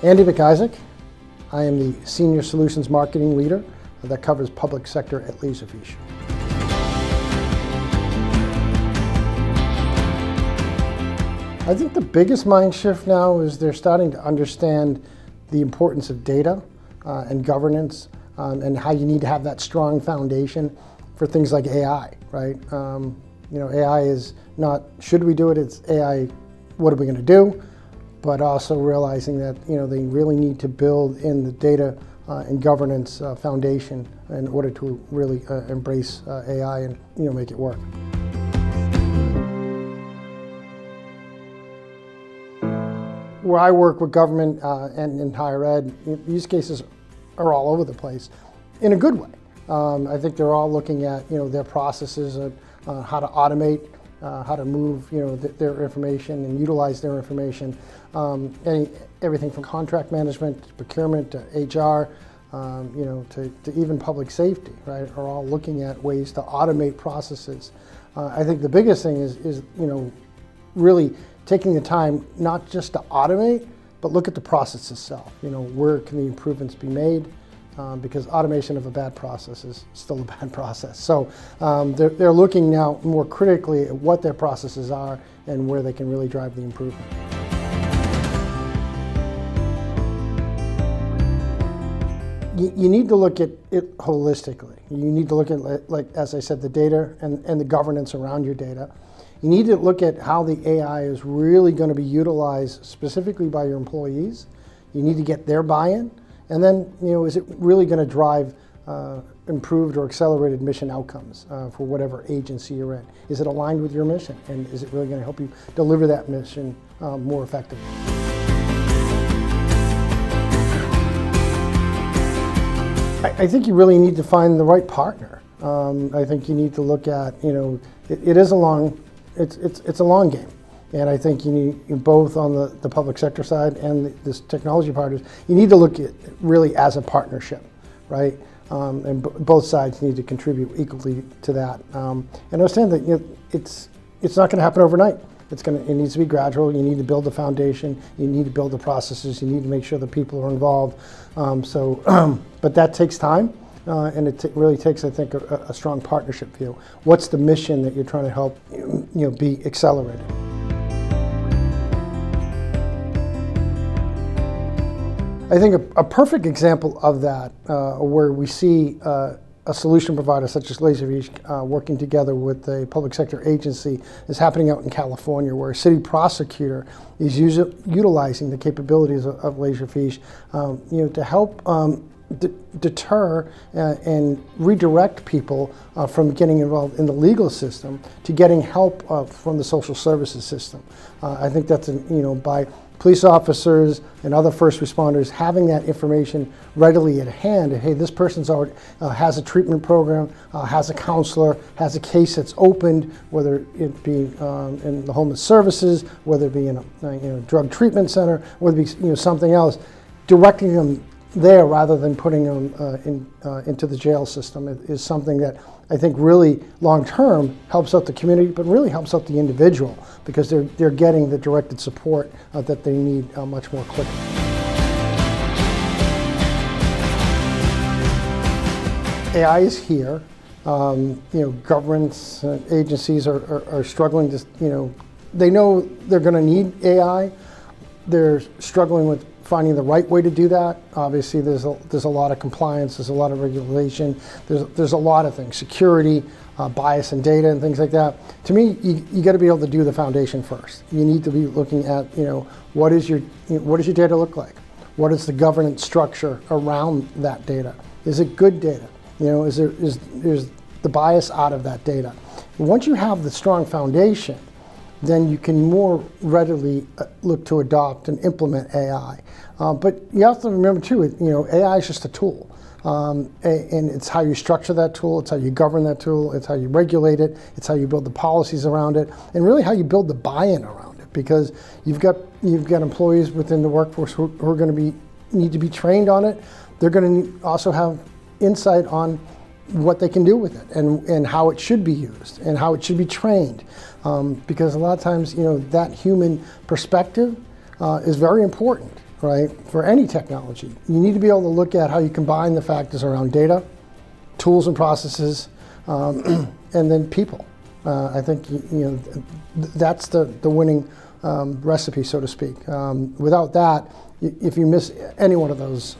Andy MacIsaac. I am the Senior Solutions Marketing Leader that covers public sector at Laserfiche. I think the biggest mind shift now is they're starting to understand the importance of data and governance and how you need to have that strong foundation for things like AI, right? AI is not, should we do it? It's AI, what are we going to do? But also realizing that they really need to build in the data and governance foundation in order to really embrace AI and make it work. Where I work with government and in higher ed, use cases are all over the place in a good way. I think they're all looking at their processes, how to automate, how to move their information and utilize their information. Everything from contract management to procurement to HR, to even public safety, right, are all looking at ways to automate processes. I think the biggest thing is really taking the time not just to automate, but look at the process itself. Where can the improvements be made? Because automation of a bad process is still a bad process. So they're looking now more critically at what their processes are and where they can really drive the improvement. You need to look at it holistically. You need to look at, like as I said, the data and the governance around your data. You need to look at how the AI is really going to be utilized specifically by your employees. You need to get their buy-in. And then, is it really going to drive improved or accelerated mission outcomes for whatever agency you're in? Is it aligned with your mission? And is it really going to help you deliver that mission more effectively? I think you really need to find the right partner. I think you need to look at, it is a long, it's a long game. And I think you need, both on the public sector side and this technology partners, you need to look at it really as a partnership, right? And both sides need to contribute equally to that. And understand that it's not going to happen overnight. It needs to be gradual. You need to build the foundation. You need to build the processes. You need to make sure the people are involved. But that takes time. And it really takes, I think, a strong partnership view. What's the mission that you're trying to help be accelerated? I think a perfect example of that, where we see a solution provider such as Laserfiche working together with a public sector agency, is happening out in California, where a city prosecutor is utilizing the capabilities of Laserfiche to help deter and redirect people from getting involved in the legal system to getting help from the social services system. I think that's by police officers and other first responders having that information readily at hand. Hey, this person's already has a treatment program, has a counselor, has a case that's opened, whether it be in the homeless services, whether it be in a drug treatment center, whether it be something else, directing them there rather than putting them into the jail system is something that I think really long-term helps out the community, but really helps out the individual because they're getting the directed support that they need much more quickly. AI is here. Governments, agencies are struggling to, they know they're going to need AI. They're struggling with finding the right way to do that. Obviously, there's a lot of compliance, there's a lot of regulation, there's a lot of things, security, bias in data, and things like that. To me, you got to be able to do the foundation first. You need to be looking at, what does your data look like? What is the governance structure around that data? Is it good data? Is the bias out of that data? Once you have the strong foundation, then you can more readily look to adopt and implement AI. But you have to remember too, AI is just a tool. And it's how you structure that tool, it's how you govern that tool, it's how you regulate it, it's how you build the policies around it, and really how you build the buy-in around it. Because you've got employees within the workforce who are going to need to be trained on it. They're going to also have insight on what they can do with it and how it should be used and how it should be trained. Because a lot of times, that human perspective is very important. right, for any technology. You need to be able to look at how you combine the factors around data, tools and processes, and then people. I think that's the winning recipe, so to speak. Without that, if you miss any one of those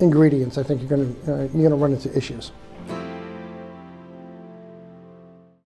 ingredients, I think you're going to run into issues.